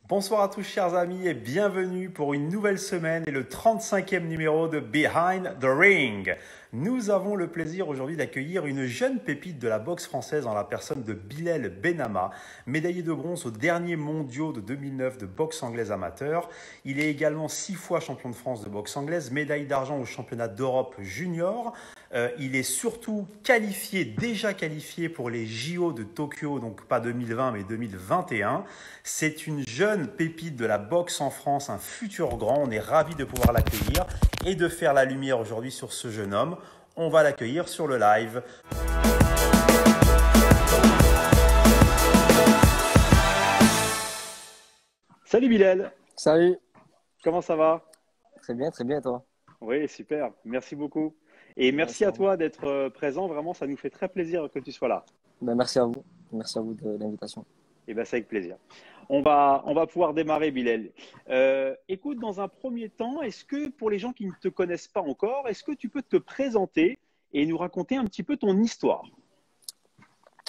Bonsoir à tous chers amis et bienvenue pour une nouvelle semaine et le 35e numéro de Behind the Ring. Nous avons le plaisir aujourd'hui d'accueillir une jeune pépite de la boxe française en la personne de Bilal Benama, médaillé de bronze aux derniers mondiaux de 2009 de boxe anglaise amateur. Il est également 6 fois champion de France de boxe anglaise, médaille d'argent au championnat d'Europe junior. Il est surtout déjà qualifié pour les JO de Tokyo, donc pas 2020 mais 2021. C'est une jeune pépite de la boxe en France, un futur grand. On est ravis de pouvoir l'accueillir et de faire la lumière aujourd'hui sur ce jeune homme. On va l'accueillir sur le live. Salut Bilal. Salut. Comment ça va? Très bien, toi? Oui, super. Merci beaucoup. Et merci à toi d'être présent. Vraiment, ça nous fait très plaisir que tu sois là. Merci à vous. Merci à vous de l'invitation. Et ben, c'est avec plaisir. On va pouvoir démarrer, Bilal. Écoute, dans un premier temps, est-ce que pour les gens qui ne te connaissent pas encore, est-ce que tu peux te présenter et nous raconter un petit peu ton histoire?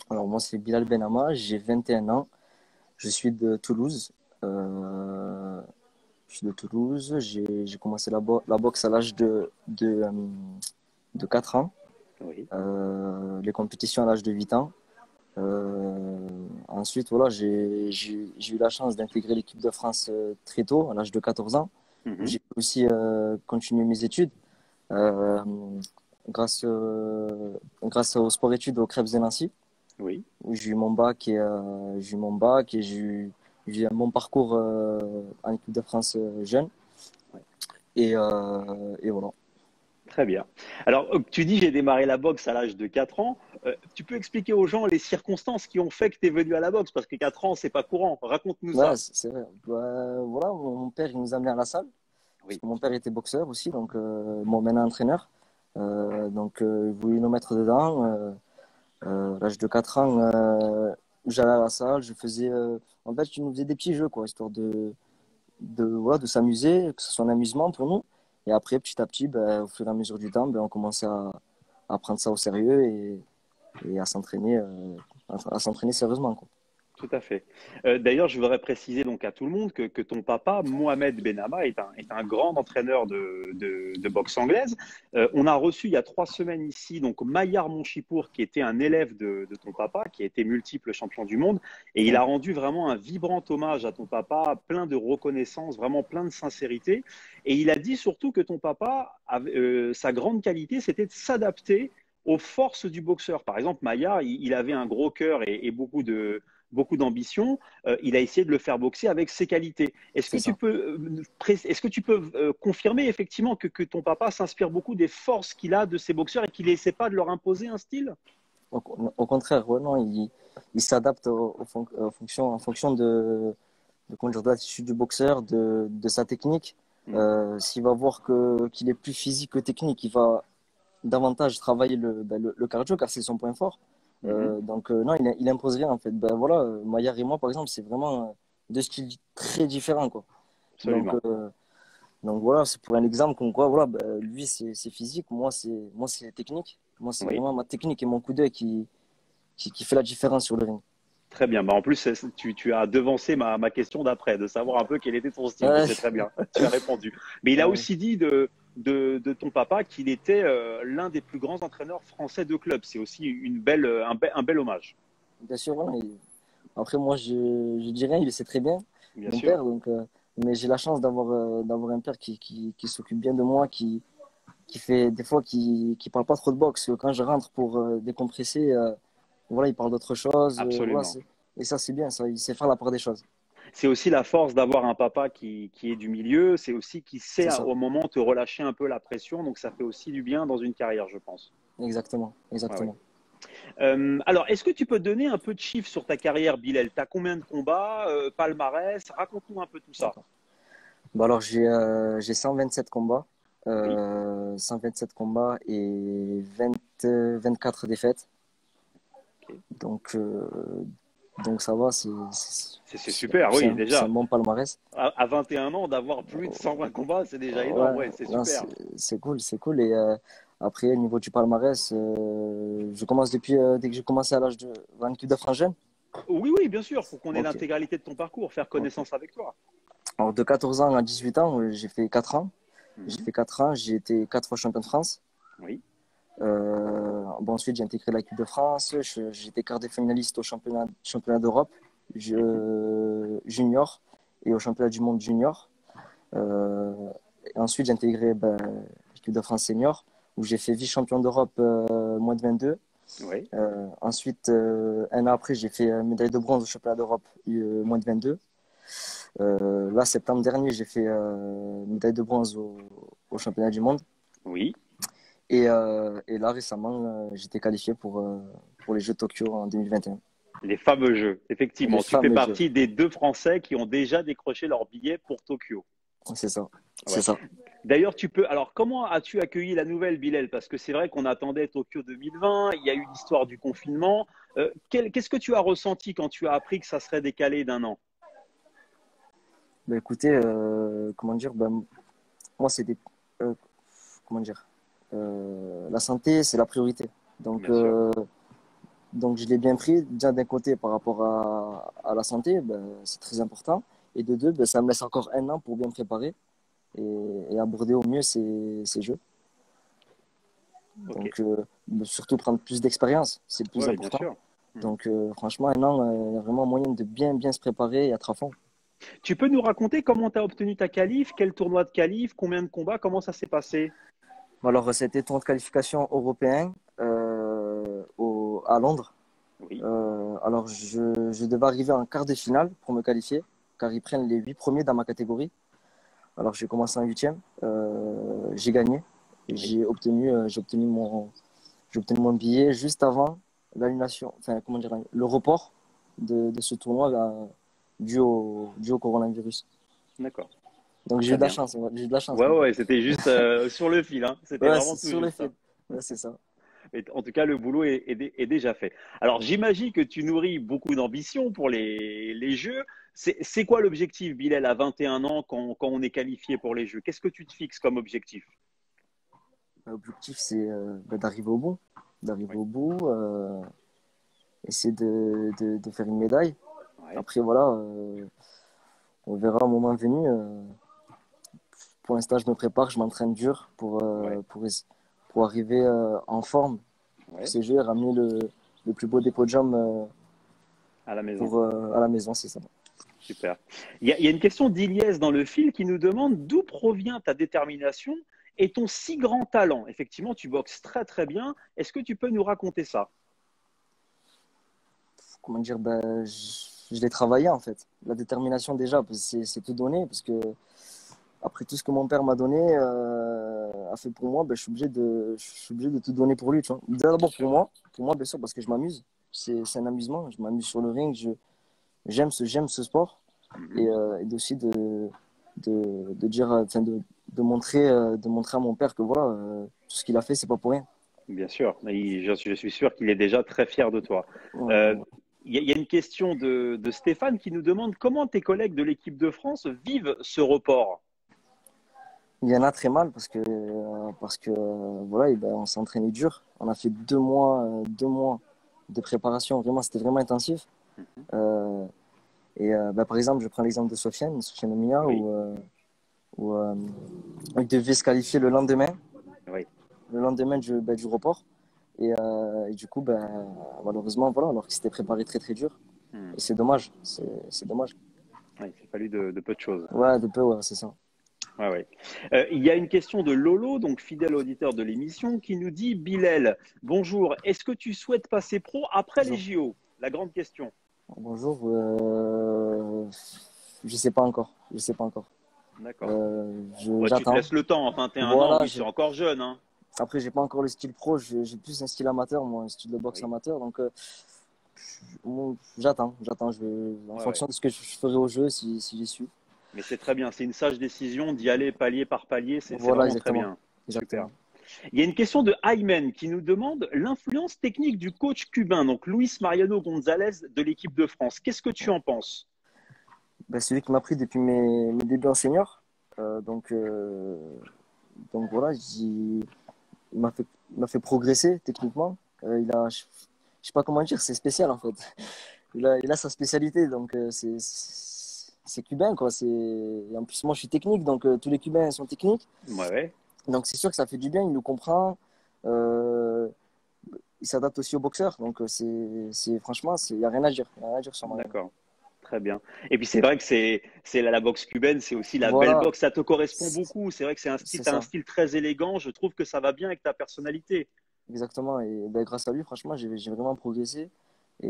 Alors, moi, c'est Bilal Benama, j'ai 21 ans. Je suis de Toulouse. J'ai commencé la boxe à l'âge de 4 ans. Oui. Les compétitions à l'âge de 8 ans. Ensuite, voilà, j'ai eu la chance d'intégrer l'équipe de France très tôt, à l'âge de 14 ans. J'ai aussi continué mes études grâce au sport-études au Crêpes et Nancy. Oui. Où j'ai eu mon bac et j'ai eu un bon parcours en équipe de France jeune. Ouais. Et voilà. Très bien. Alors, tu dis j'ai démarré la boxe à l'âge de 4 ans. Tu peux expliquer aux gens les circonstances qui ont fait que tu es venu à la boxe? Parce que 4 ans, c'est pas courant. Raconte-nous ça. C'est vrai. Voilà, mon père, il nous amenait à la salle. Oui. Parce que mon père était boxeur aussi, donc maintenant entraîneur. Il voulait nous mettre dedans. À l'âge de 4 ans, j'allais à la salle, je faisais. En fait, tu nous faisais des petits jeux, quoi, histoire de s'amuser, que ce soit un amusement pour nous. Et après, petit à petit, au fur et à mesure du temps, on commençait à prendre ça au sérieux et à s'entraîner sérieusement, quoi. Tout à fait. D'ailleurs, je voudrais préciser donc à tout le monde que ton papa, Mohamed Benama, est un grand entraîneur de boxe anglaise. On a reçu il y a 3 semaines ici donc Mayar Monchipour, qui était un élève de ton papa, qui a été multiple champion du monde. Et il a rendu vraiment un vibrant hommage à ton papa, plein de reconnaissance, vraiment plein de sincérité. Et il a dit surtout que ton papa, sa grande qualité, c'était de s'adapter aux forces du boxeur. Par exemple, Mayar, il avait un gros cœur et beaucoup d'ambition, il a essayé de le faire boxer avec ses qualités. Est-ce que tu peux confirmer effectivement que ton papa s'inspire beaucoup des forces qu'il a de ses boxeurs et qu'il n'essaie pas de leur imposer un style? Au contraire, ouais, non, il s'adapte en fonction de l'attitude du boxeur, de sa technique. S'il va voir qu'il est plus physique que technique, il va davantage travailler le cardio car c'est son point fort. Non, il impose rien en fait. Voilà, Maillard et moi par exemple, c'est vraiment deux styles très différents, quoi. Absolument. Donc voilà, c'est pour un exemple comme quoi voilà, lui c'est physique, moi c'est technique. Moi c'est vraiment ma technique et mon coup d'œil qui fait la différence sur le ring. Très bien. En plus, tu as devancé ma question d'après, de savoir un peu quel était ton style. C'est très bien. Tu as répondu. Mais il a aussi dit de ton papa qu'il était l'un des plus grands entraîneurs français de club. C'est aussi un bel hommage. Bien sûr, voilà. Après, moi, je dirais, il sait très bien, Bien mon sûr. père. Mais j'ai la chance d'avoir un père qui s'occupe bien de moi, qui fait des fois, qui parle pas trop de boxe. Quand je rentre pour décompresser, voilà, il parle d'autre chose. Absolument. Et ça, c'est bien, ça, il sait faire la part des choses. C'est aussi la force d'avoir un papa qui est du milieu. C'est aussi qui sait au moment te relâcher un peu la pression. Donc, ça fait aussi du bien dans une carrière, je pense. Exactement. Ouais. Alors, est-ce que tu peux donner un peu de chiffres sur ta carrière, Bilal? Tu as combien de combats, palmarès? Raconte-nous un peu tout ça. Alors, j'ai 127 combats. Oui. 127 combats et 24 défaites. Okay. Donc ça va, c'est super, oui, déjà. C'est un bon palmarès. À 21 ans, d'avoir plus de 120 combats, c'est déjà énorme, ouais, c'est super. C'est cool. Et après, au niveau du palmarès, je commence dès que j'ai commencé à l'âge de en équipe de France jeune. Oui, oui, bien sûr, pour qu'on ait Ok. l'intégralité de ton parcours, faire Ok. connaissance avec toi. Alors, de 14 ans à 18 ans, j'ai fait 4 ans. J'ai Mhm. fait 4 ans, j'ai été 4 fois champion de France. Oui, Bon, ensuite, j'ai intégré l'équipe de France. J'étais quart de finaliste au championnat d'Europe mhm. junior et au championnat du monde junior. Euh, et ensuite, j'ai intégré l'équipe de France senior où j'ai fait vice-champion d'Europe moins de 22. Oui, Ensuite, un an après, j'ai fait médaille de bronze au championnat d'Europe moins de 22. Là, septembre dernier, j'ai fait médaille de bronze au championnat du monde. oui. Et là, récemment, j'étais qualifié pour les Jeux de Tokyo en 2021. Les fameux jeux. Les Effectivement, tu fais fameux Jeux. partie des deux Français qui ont déjà décroché leur billet pour Tokyo. C'est ça. C'est Ouais. ça. D'ailleurs, tu peux. Alors, comment as-tu accueilli la nouvelle, Bilal? Parce que c'est vrai qu'on attendait Tokyo 2020. Il y a eu l'histoire du confinement. Qu'est-ce que tu as ressenti quand tu as appris que ça serait décalé d'un an? Écoutez, comment dire, moi, euh, comment dire, la santé, c'est la priorité. Donc, Bien sûr. donc je l'ai bien pris. Déjà, d'un côté, par rapport à la santé, c'est très important. Et de deux, ça me laisse encore un an pour bien me préparer et aborder au mieux ces jeux. Ok. Donc, surtout prendre plus d'expérience, c'est le plus Ouais, bien important. sûr. Hmm. Donc, franchement, un an, il y a vraiment moyen de bien, bien se préparer et être à fond. Tu peux nous raconter comment tu as obtenu ta qualif, quel tournoi de qualif, combien de combats, comment ça s'est passé? Alors, c'était tournoi de qualification européen à Londres. Oui, Alors, je devais arriver en quart de finale pour me qualifier, car ils prennent les 8 premiers dans ma catégorie. Alors, j'ai commencé en huitième, j'ai gagné. oui. J'ai obtenu mon billet juste avant l'annulation, enfin, comment dire, le report de ce tournoi dû au coronavirus. D'accord. Donc, j'ai eu Très de la bien. chance, j'ai eu de la chance, Ouais, moi. ouais, c'était juste sur le fil, hein. C'était Ouais, vraiment c'est tout sur le juste, hein. fil. Ouais, c'est ça. Mais en tout cas, le boulot est déjà fait. Alors, j'imagine que tu nourris beaucoup d'ambition pour les Jeux. C'est quoi l'objectif, Bilal, à 21 ans, quand on est qualifié pour les Jeux? Qu'est-ce que tu te fixes comme objectif? L'objectif, c'est d'arriver au bout. D'arriver Oui, au bout, essayer de faire une médaille. ouais, Après, voilà, on verra au moment venu. Pour l'instant, je me prépare, je m'entraîne dur ouais, pour arriver en forme pour ouais, ces Jeux et ramener le plus beau des podiums à la maison. à la maison, c'est ça. Super. Il y a une question d'Iliès dans le fil qui nous demande d'où provient ta détermination et ton si grand talent. Effectivement, tu boxes très très bien. Est-ce que tu peux nous raconter ça? Comment dire, je l'ai travaillé en fait. La détermination déjà, c'est tout donné parce que après tout ce que mon père m'a donné, a fait pour moi, je suis obligé de tout donner pour lui. Tu vois. Bien D'abord sûr. pour moi bien sûr parce que je m'amuse. C'est un amusement. Je m'amuse sur le ring. J'aime ce sport Mhm. et aussi de dire, enfin de montrer à mon père que voilà, tout ce qu'il a fait, c'est pas pour rien. Bien sûr. Je suis sûr qu'il est déjà très fier de toi. Euh, Euh, il y a une question de Stéphane qui nous demande comment tes collègues de l'équipe de France vivent ce report. il y en a très mal parce que voilà, on s'est entraîné dur. On a fait 2 mois de préparation. Vraiment, c'était vraiment intensif. Mhm. Euh, par exemple, je prends l'exemple de Sofiane Omiya, Oui, où il devait se qualifier oui. le lendemain du report. Et du coup, malheureusement, voilà, alors qu'il s'était préparé très très dur. Hmm. Et c'est dommage. C'est dommage. Ouais, il s'est fallu de peu de choses. Ouais, de peu, ouais, c'est ça. Ouais, ouais. Il y a une question de Lolo, donc fidèle auditeur de l'émission, qui nous dit Bilal, bonjour, est-ce que tu souhaites passer pro après les Bonjour. JO? La grande question. Bonjour. Je sais pas encore. Je sais pas encore. D'accord. Ouais, tu te J'attends. laisses le temps, 21 ans, Voilà. oui, c'est encore jeune, hein. Après, j'ai pas encore le style pro. J'ai plus un style amateur, moi, un style de boxe Oui, amateur. Donc, j'attends. J'attends. En ouais, fonction ouais. de ce que je ferai au jeu, si j'y suis. Mais c'est très bien, c'est une sage décision d'y aller palier par palier, c'est Voilà, vraiment très exactement. bien. Super. Exactement. Il y a une question de Aymen qui nous demande l'influence technique du coach cubain, donc Luis Mariano González de l'équipe de France. Qu'est-ce que tu en penses? Celui qui m'a pris depuis mes débuts en senior. Donc voilà, il m'a fait progresser techniquement. Je sais pas comment dire, c'est spécial en fait. il a sa spécialité, donc c'est cubain, quoi. Et en plus, moi, je suis technique, donc tous les Cubains sont techniques. Ouais, ouais. Donc, c'est sûr que ça fait du bien, il nous comprend. Euh, il s'adapte aussi au boxeur. Donc, franchement, il n'y a rien à dire. Il y a rien à dire sur Mariano. D'accord. Très bien. Et puis c'est vrai que c'est la boxe cubaine, c'est aussi la belle Voilà, boxe. Ça te correspond c'est beaucoup. C'est vrai que c'est t'as un ça, style très élégant. Je trouve que ça va bien avec ta personnalité. exactement. Et ben, grâce à lui, franchement, j'ai vraiment progressé. Et,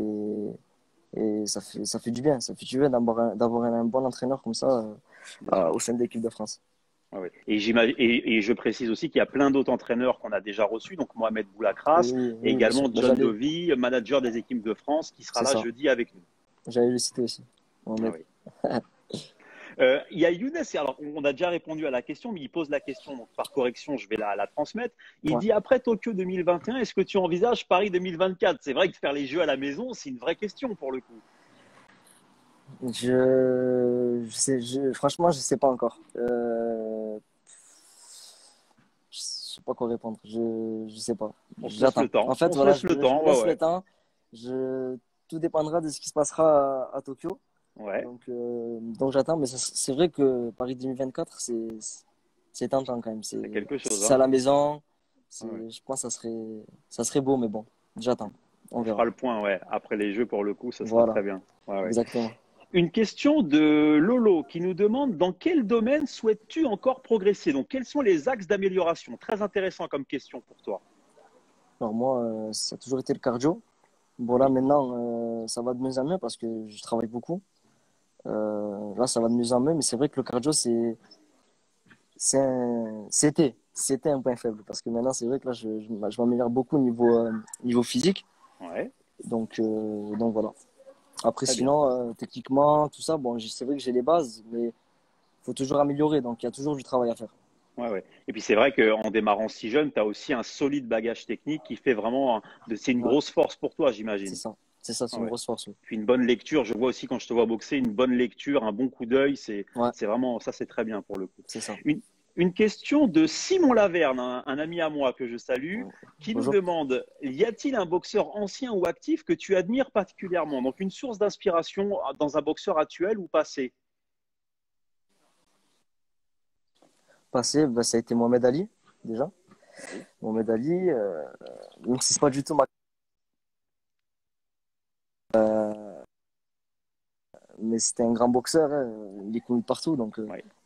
et ça fait du bien. Ça fait du bien d'avoir un bon entraîneur comme ça Bien sûr. au sein de l'équipe de France. Ouais, ouais. Et je précise aussi qu'il y a plein d'autres entraîneurs qu'on a déjà reçus, donc Mohamed Boulakras Oui, et oui, bien sûr. également Ben, John Dovy, manager des équipes de France, qui sera c'est là ça. jeudi avec nous. J'allais le citer aussi. Ah Mohamed. oui. Il y a Younes, alors on a déjà répondu à la question, mais il pose la question, donc par correction, je vais la transmettre. Il Ouais. dit après Tokyo 2021, est-ce que tu envisages Paris 2024? C'est vrai que faire les Jeux à la maison, c'est une vraie question pour le coup. Franchement, je sais pas encore. Je sais pas quoi répondre. Je sais pas. On se laisse le J'attends. En temps, fait, on se voilà, laisse le je me temps, ouais, laisse le ouais. temps. Tout dépendra de ce qui se passera à Tokyo. Ouais, Donc j'attends. Mais c'est vrai que Paris 2024, c'est tentant quand même. c'est quelque chose, C'est à hein. la maison. Ouais, ouais. Je pense que ça serait beau, mais bon, j'attends. On On fera verra. le point, ouais. Après les Jeux, pour le coup, ça sera Voilà, très bien. Ouais, ouais. exactement. Une question de Lolo qui nous demande dans quel domaine souhaites-tu encore progresser? Donc, quels sont les axes d'amélioration? Très intéressant comme question pour toi. Alors moi, ça a toujours été le cardio. Bon là Oui, maintenant, ça va de mieux en mieux parce que je travaille beaucoup. Là, ça va de mieux en mieux, mais c'est vrai que le cardio, c'était un point faible parce que maintenant, c'est vrai que là, je m'améliore beaucoup niveau physique. ouais, Donc voilà. Après, très bien. sinon, techniquement, tout ça, bon, c'est vrai que j'ai les bases, mais il faut toujours améliorer. Donc il y a toujours du travail à faire. Ouais, ouais. Et puis c'est vrai qu'en démarrant si jeune, tu as aussi un solide bagage technique qui fait vraiment c'est une Ouais, grosse force pour toi, c'est j'imagine. ça. C'est ça, c'est Ouais, une ouais. grosse force. Oui. Puis une bonne lecture, je vois aussi quand je te vois boxer, une bonne lecture, un bon coup d'œil, Ouais, c'est vraiment, ça c'est très bien pour le coup. c'est ça. Une, une question de Simon Laverne, un ami à moi que je salue, qui nous Bonjour. demande, y a-t-il un boxeur ancien ou actif que tu admires particulièrement? Donc une source d'inspiration dans un boxeur actuel ou passé? Passé, bah, ça a été Mohamed Ali, déjà. Oui, Mohamed Ali, même si c'est pas du tout mais c'était un grand boxeur, hein. Il est connu partout.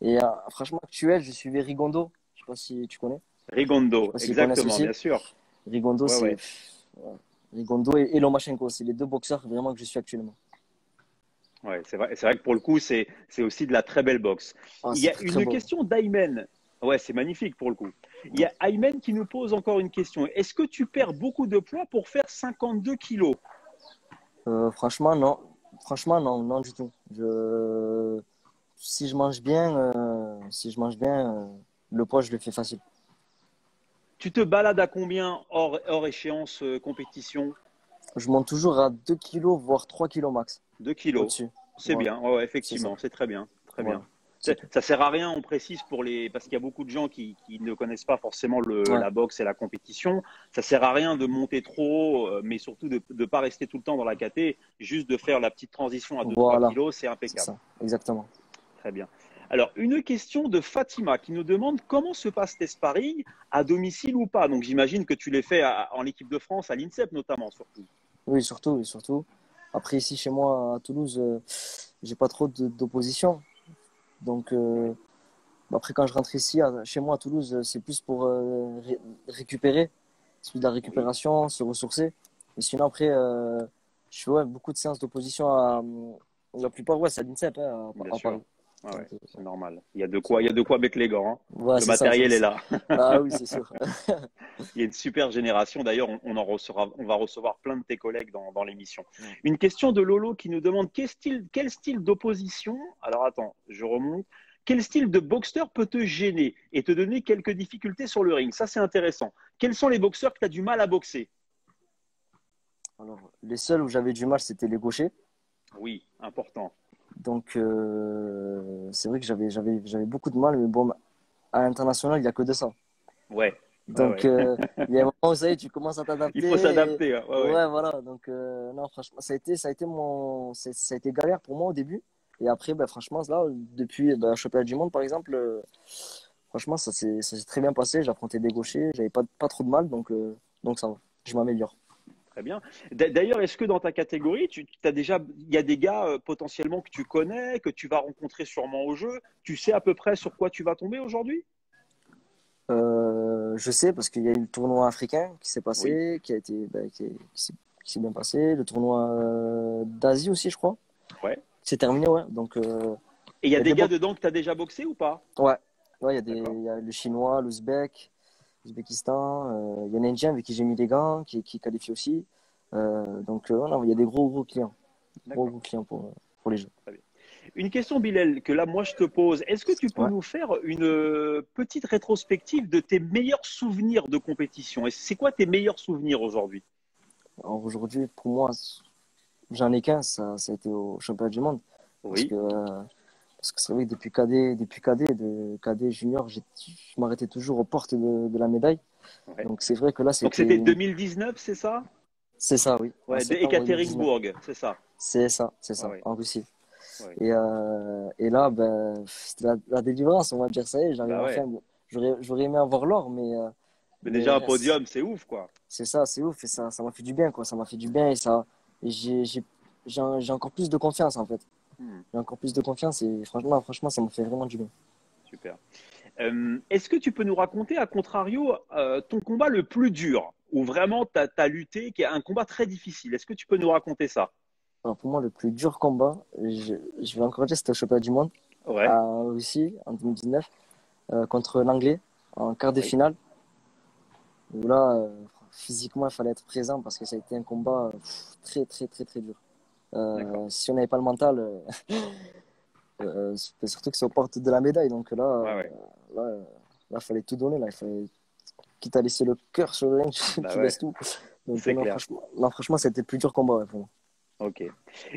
oui. Franchement, actuel, je suivais Rigondo. Je sais pas si tu connais. Je sais Rigondo, pas s'ils connaissent exactement, aussi. bien sûr. Rigondo, Ouais, ouais. ouais. Rigondo et Lomachenko, c'est les deux boxeurs vraiment que je suis actuellement. Ouais, c'est vrai que pour le coup, c'est aussi de la très belle boxe. Ah, Il y c'est a très très une beau. question d'Aymen. Ouais, c'est magnifique pour le coup. Il y Ouais. a Aymen qui nous pose encore une question. Est-ce que tu perds beaucoup de poids pour faire 52 kilos? Franchement, non. Franchement, non, non du tout. Si je mange bien, le poids, je le fais facile. Tu te balades à combien hors échéance compétition? Je monte toujours à 2 kilos, voire 3 kilos max 2 kilos. au-dessus. C'est Voilà, bien. Ouais, ouais, c'est ça. effectivement, c'est très bien. Très Voilà, bien. c'est tout. Ça sert à rien, on précise pour parce qu'il y a beaucoup de gens qui ne connaissent pas forcément Ouais, la boxe et la compétition. Ça sert à rien de monter trop haut, mais surtout de ne pas rester tout le temps dans la caté, juste de faire la petite transition à 2-3 voilà, kilos, c'est c'est impeccable. ça, exactement. Très bien. Alors, une question de Fatima qui nous demande comment se passent tes sparring à domicile ou pas. Donc, j'imagine que tu les fais en équipe de France, à l'INSEP notamment, surtout. Oui, surtout, oui, surtout. Après, ici, chez moi, à Toulouse, j'ai pas trop d'opposition. Donc, après, quand je rentre ici, chez moi, à Toulouse, c'est plus pour récupérer. C'est plus de la Oui, récupération, se ressourcer. Et sinon, après, je fais ouais, beaucoup de séances d'opposition la plupart, ouais, c'est à l'INSEP, hein, bien à sûr. Paris. Ouais, Donc, ouais, c'est ouais, normal. c'est Il y a normal. de quoi mettre les gants, hein. Ouais, Le c'est ça. matériel est là. Ah oui, c'est sûr. Il y a une super génération. D'ailleurs, on va recevoir plein de tes collègues dans l'émission. Ouais. Une question de Lolo qui nous demande quel style d'opposition, alors attends, je remonte, quel style de boxeur peut te gêner et te donner quelques difficultés sur le ring? Ça, c'est intéressant. Quels sont les boxeurs que tu as du mal à boxer? Alors, les seuls où j'avais du mal, c'était les gauchers. Oui, important. Donc, c'est vrai que j'avais beaucoup de mal, mais bon, à l'international, il n'y a que de ça. Ouais, Ouais, Donc, ouais. il y a un moment où ça y est, tu commences à Il faut t'adapter. s'adapter. Ouais, ouais, ouais. Ouais, voilà. Donc, non, franchement, ça a été galère pour moi au début. Et après, ben, franchement, là, depuis ben, le championnat du monde, par exemple, franchement, ça s'est très bien passé. J'affrontais des gauchers, j'avais pas trop de mal. Donc ça va. Je m'améliore. Très bien. D'ailleurs, est-ce que dans ta catégorie, t'as déjà, il y a des gars potentiellement que tu connais, que tu vas rencontrer sûrement au jeu. Tu sais à peu près sur quoi tu vas tomber aujourd'hui? Je sais parce qu'il y a eu le tournoi africain qui s'est Oui. passé, qui s'est bien passé. Le tournoi d'Asie aussi, je crois. Ouais. C'est terminé, ouais. Donc, Et il y il a y a des des gars bons. dedans que tu as déjà boxé ou pas? Ouais, ouais, D'accord. il y a le chinois, l'ouzbékistan. Il y a un indien avec qui j'ai mis des gants, qui qualifie aussi. Donc, voilà, il y a des gros clients. D'accord. Gros clients pour les jeux. Très bien. Une question, Bilal, que là, moi, je te pose. Est-ce que tu peux Ouais. nous faire une petite rétrospective de tes meilleurs souvenirs de compétition? Et c'est quoi tes meilleurs souvenirs aujourd'hui? Alors aujourd'hui, pour moi, j'en ai qu'un, ça a été au championnat du monde. Parce Oui. que, euh, parce que c'est vrai que de cadet junior, je m'arrêtais toujours aux portes de la médaille. Ouais. Donc c'est vrai que là, Donc, c'était 2019, c'est ça? c'est ça, oui, en Ouais, de septembre 2019. Ekaterinbourg, c'est ça. C'est Ouais, ça, ouais, en Russie. ouais. Et là, ben, c'était la délivrance, on va dire, ça y est, j'arrive Bah ouais. enfin. Bon, j'aurais aimé avoir l'or, Mais déjà, mais un podium, c'est ouf, quoi. c'est ça, c'est ouf, et ça m'a fait du bien, quoi. Ça m'a fait du bien, et j'ai encore plus de confiance, en fait. Hmm, J'ai encore plus de confiance, et franchement, ça me fait vraiment du bien. super. Est-ce que tu peux nous raconter, à contrario, ton combat le plus dur, où vraiment tu as lutté, qui est un combat très difficile? Est-ce que tu peux nous raconter ça? Alors, pour moi, le plus dur combat, je vais encore dire, c'était au championnat du monde, Ouais, en Russie, en 2019, contre l'Anglais, en quart de oui, finale. Où là, physiquement, il fallait être présent parce que ça a été un combat très dur. d'accord. Si on n'avait pas le mental, c'était surtout que c'est aux portes de la médaille. Donc Ouais, ouais, là, il fallait tout donner. Là. Il fallait, quitte à laisser le cœur sur le ring, bah tu ouais, laisses tout. Donc c'est clair. non, franchement, c'était le plus dur combat, ouais, pour moi. Ok.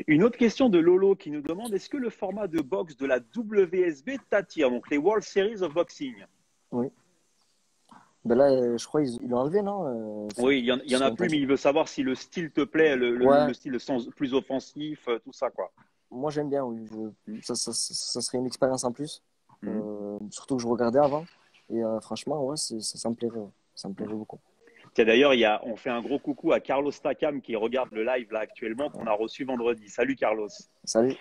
Une autre question de Lolo qui nous demande, est-ce que le format de boxe de la WSB t'attire, donc les World Series of Boxing? Oui. Ben là, je crois qu'ils l'ont enlevé, non? Oui, il y en J'ai a plus, mais entendu. il veut savoir si le style te plaît, Ouais, le style le sens plus offensif, tout ça, quoi. moi j'aime bien, oui. Ça serait une expérience en plus. Mhm. Surtout que je regardais avant. Et franchement, ouais, ça me plairait. Ouais. Ça me plairait beaucoup. Tiens, d'ailleurs, on fait un gros coucou à Carlos Takam qui regarde le live là actuellement, qu'on a reçu vendredi. Salut Carlos. Salut.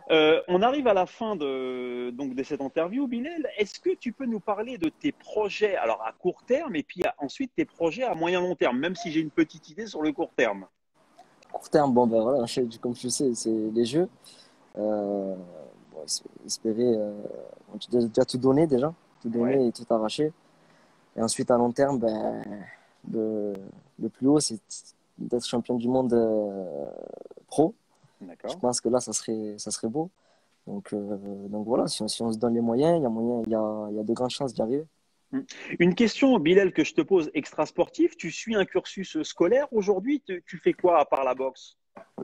On arrive à la fin de cette interview, Bilal. Est-ce que tu peux nous parler de tes projets, alors à court terme, et puis ensuite tes projets à moyen long terme, même si j'ai une petite idée sur le court terme? Court terme, bon, ben voilà, comme tu le sais, c'est les jeux. Euh, bon, espérer déjà tout donner, déjà. Tout Ouais, donner et tout arracher. Et ensuite, à long terme, ben, le, le plus haut, c'est d'être champion du monde pro. Je d'accord. pense que là, ça serait beau. Donc voilà, si on se donne les moyens, il y a de grandes chances d'y arriver. Hmm. Une question, Bilal, que je te pose, extra sportif. Tu suis un cursus scolaire aujourd'hui? Tu fais quoi à part la boxe?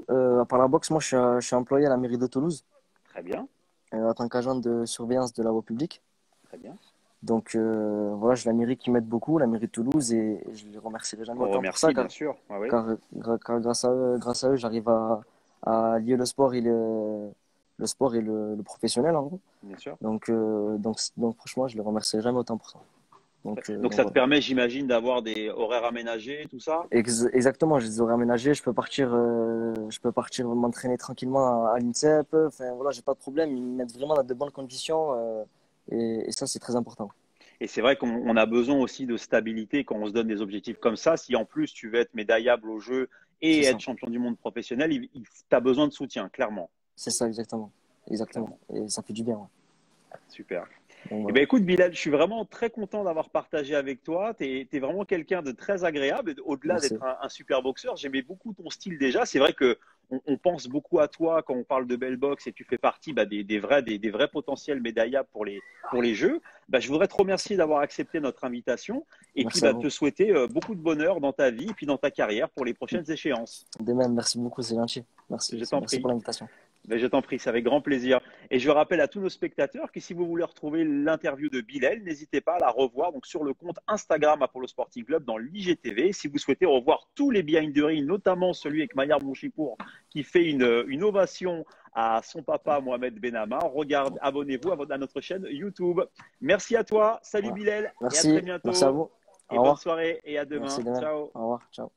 À part la boxe, moi, je suis employé à la mairie de Toulouse Très bien, en tant qu'agent de surveillance de la voie publique. très bien. Donc voilà, j'ai la mairie qui m'aide beaucoup, la mairie de Toulouse, et je les remercierai jamais Qu'on autant pour ça, remercie, bien sûr. Ah oui, car grâce à eux, j'arrive à lier le sport et le professionnel, en gros. bien sûr. Donc franchement, je les remercierai jamais autant pour ça. Donc Donc ça te voilà. permet, j'imagine, d'avoir des horaires aménagés, tout ça? Exactement, je les aurais aménagés. Je peux partir m'entraîner tranquillement à l'INSEP. Enfin voilà, j'ai pas de problème. Ils me mettent vraiment dans de bonnes conditions, et ça, c'est très important. Et c'est vrai qu'on a besoin aussi de stabilité quand on se donne des objectifs comme ça. Si en plus tu veux être médaillable au jeu et C'est être ça, champion du monde professionnel, tu as besoin de soutien, clairement. c'est ça exactement, exactement. Clairement. Et ça fait du bien. Ouais. Super. Donc Eh voilà. bien, écoute, Bilal, je suis vraiment très content d'avoir partagé avec toi. Tu es vraiment quelqu'un de très agréable. Et au-delà d'être Merci. un super boxeur, j'aimais beaucoup ton style déjà. C'est vrai que on pense beaucoup à toi quand on parle de belle boxe et tu fais partie bah, des vrais potentiels médaillables pour les Jeux. Bah, je voudrais te remercier d'avoir accepté notre invitation et puis Merci à bah, vous. te souhaiter beaucoup de bonheur dans ta vie et puis dans ta carrière pour les prochaines échéances. De même, merci beaucoup, c'est gentil. Je t'en Merci pour prie. l'invitation. Ben, je t'en prie, c'est avec grand plaisir. Et je rappelle à tous nos spectateurs que si vous voulez retrouver l'interview de Bilal, n'hésitez pas à la revoir donc sur le compte Instagram Apollo Sporting Club dans l'IGTV. Si vous souhaitez revoir tous les behind the ring, notamment celui avec Maillard Bouchipour qui fait une ovation à son papa Mohamed Benama, abonnez-vous à notre chaîne YouTube. Merci à toi, salut Voilà. Bilal et à très Merci à bientôt. vous. Au Et bonne revoir. soirée et à demain. Merci de même. Ciao. Au revoir. Ciao.